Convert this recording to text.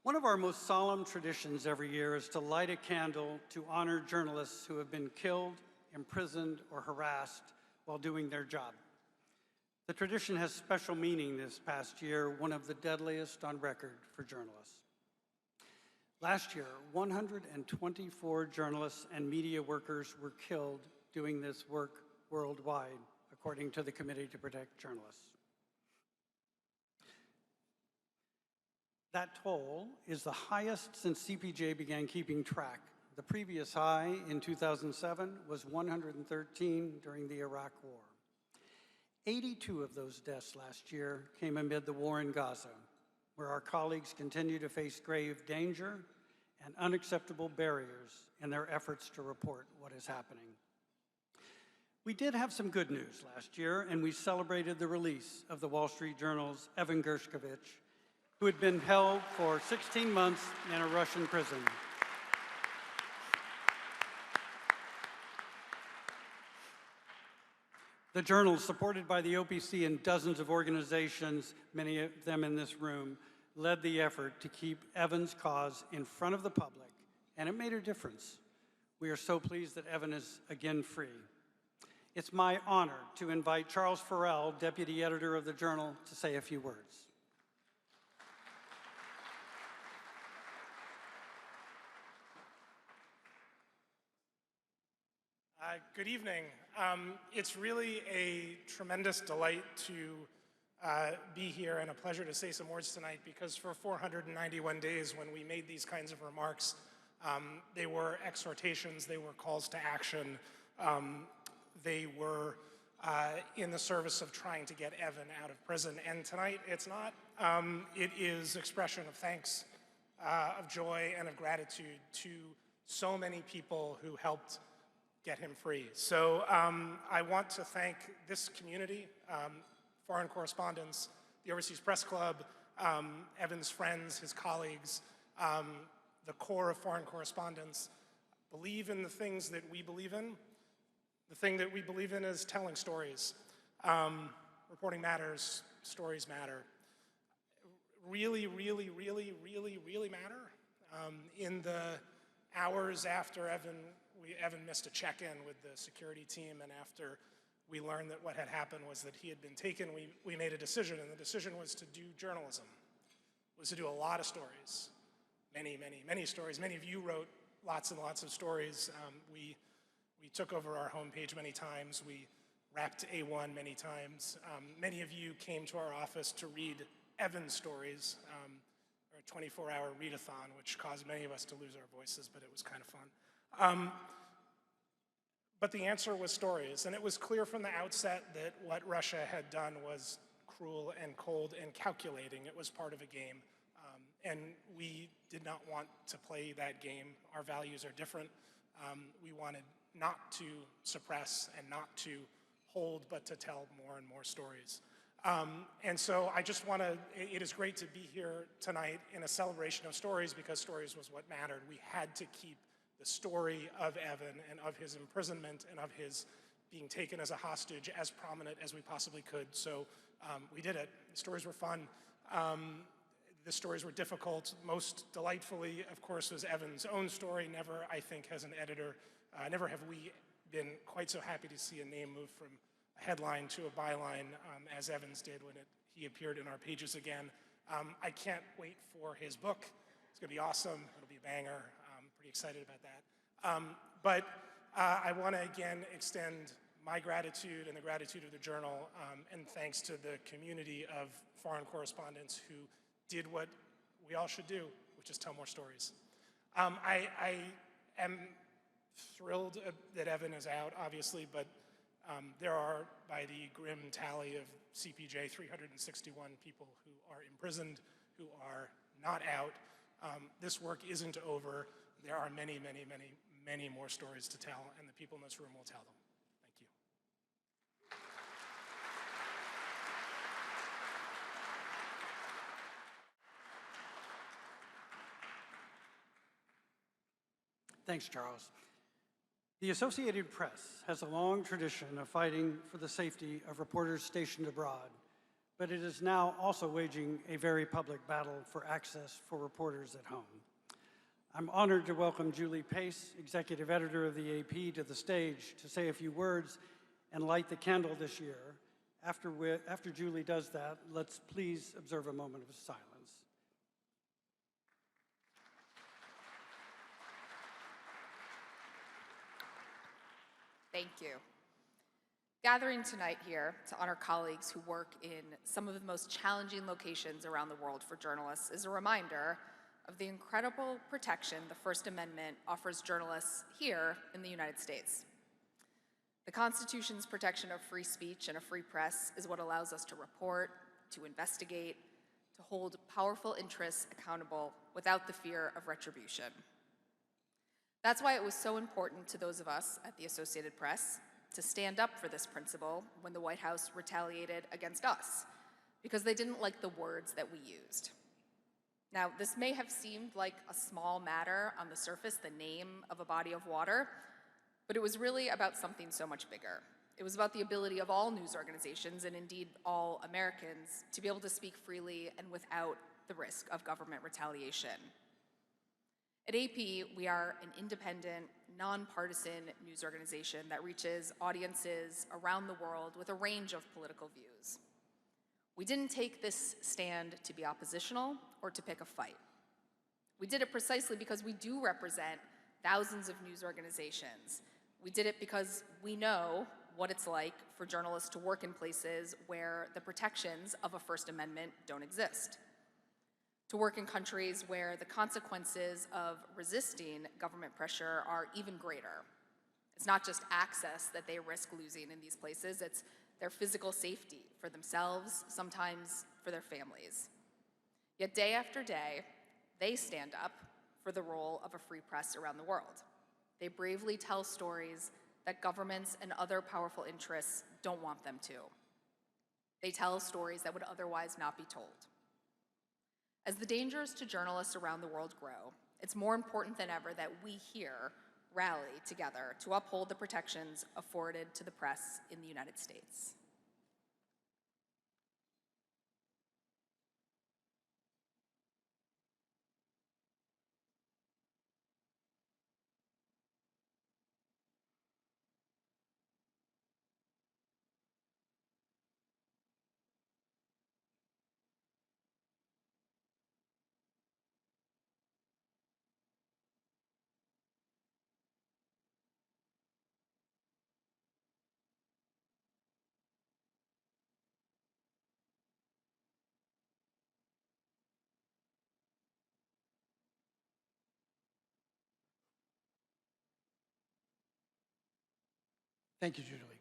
One of our most solemn traditions every year is to light a candle to honor journalists who have been killed, imprisoned, or harassed while doing their job. The tradition has special meaning this past year, one of the deadliest on record for journalists. Last year, 124 journalists and media workers were killed doing this work worldwide, according to the Committee to Protect Journalists. That toll is the highest since CPJ began keeping track. The previous high in 2007 was 113 during the Iraq War. 82 of those deaths last year came amid the war in Gaza, where our colleagues continue to face grave danger and unacceptable barriers in their efforts to report what is happening. We did have some good news last year, and we celebrated the release of the Wall Street Journal's Evan Gershkovich, who had been held for 16 months in a Russian prison. The journal, supported by the OPC and dozens of organizations, many of them in this room, led the effort to keep Evan's cause in front of the public, and it made a difference. We are so pleased that Evan is again free. It's my honor to invite Charles Forelle, deputy editor of the Journal, to say a few words. Good evening. It's really a tremendous delight to be here and a pleasure to say some words tonight, because for 491 days when we made these kinds of remarks, they were exhortations, they were calls to action, they were in the service of trying to get Evan out of prison. And tonight it's not. It is expression of thanks, of joy, and of gratitude to so many people who helped get him free. So I want to thank this community, foreign correspondents, the Overseas Press Club, Evan's friends, his colleagues, the core of foreign correspondents. Believe in the things that we believe in. The thing that we believe in is telling stories. Reporting matters, stories matter. Really, really, really, really, really matter. In the hours after Evan missed a check-in with the security team, and after we learned that what had happened was that he had been taken, we made a decision, and the decision was to do journalism, was to do a lot of stories, many, many, many stories. Many of you wrote lots and lots of stories. We took over our homepage many times. We wrapped A1 many times. Many of you came to our office to read Evan's stories, our 24-hour readathon, which caused many of us to lose our voices, but it was kind of fun. But the answer was stories, and it was clear from the outset that what Russia had done was cruel and cold and calculating. It was part of a game, and we did not want to play that game. Our values are different. We wanted not to suppress and not to hold, but to tell more and more stories. And so I just want to, it is great to be here tonight in a celebration of stories, because stories was what mattered. We had to keep the story of Evan and of his imprisonment and of his being taken as a hostage as prominent as we possibly could. So we did it. The stories were fun. The stories were difficult. Most delightfully, of course, was Evan's own story. Never, I think, as an editor, never have we been quite so happy to see a name move from a headline to a byline as Evan's did when he appeared in our pages again. I can't wait for his book. It's going to be awesome. It'll be a banger. Pretty excited about that. But I want to again extend my gratitude and the gratitude of the Journal, and thanks to the community of foreign correspondents who did what we all should do, which is tell more stories. I am thrilled that Evan is out, obviously, but there are, by the grim tally of CPJ, 361 people who are imprisoned, who are not out. This work isn't over. There are many, many, many, many more stories to tell, and the people in this room will tell them. Thank you. Thanks, Charles. The Associated Press has a long tradition of fighting for the safety of reporters stationed abroad, but it is now also waging a very public battle for access for reporters at home. I'm honored to welcome Julie Pace, executive editor of the AP, to the stage to say a few words and light the candle this year. After Julie does that, let's please observe a moment of silence. Thank you. Gathering tonight here to honor colleagues who work in some of the most challenging locations around the world for journalists is a reminder of the incredible protection the First Amendment offers journalists here in the United States. The Constitution's protection of free speech and a free press is what allows us to report, to investigate, to hold powerful interests accountable without the fear of retribution. That's why it was so important to those of us at the Associated Press to stand up for this principle when the White House retaliated against us, because they didn't like the words that we used. Now, this may have seemed like a small matter on the surface, the name of a body of water, but it was really about something so much bigger. It was about the ability of all news organizations, and indeed all Americans, to be able to speak freely and without the risk of government retaliation. At AP, we are an independent, nonpartisan news organization that reaches audiences around the world with a range of political views. We didn't take this stand to be oppositional or to pick a fight. We did it precisely because we do represent thousands of news organizations. We did it because we know what it's like for journalists to work in places where the protections of a First Amendment don't exist, to work in countries where the consequences of resisting government pressure are even greater. It's not just access that they risk losing in these places, it's their physical safety for themselves, sometimes for their families. Yet day after day, they stand up for the role of a free press around the world. They bravely tell stories that governments and other powerful interests don't want them to. They tell stories that would otherwise not be told. As the dangers to journalists around the world grow, it's more important than ever that we here rally together to uphold the protections afforded to the press in the United States. Thank you, Julie.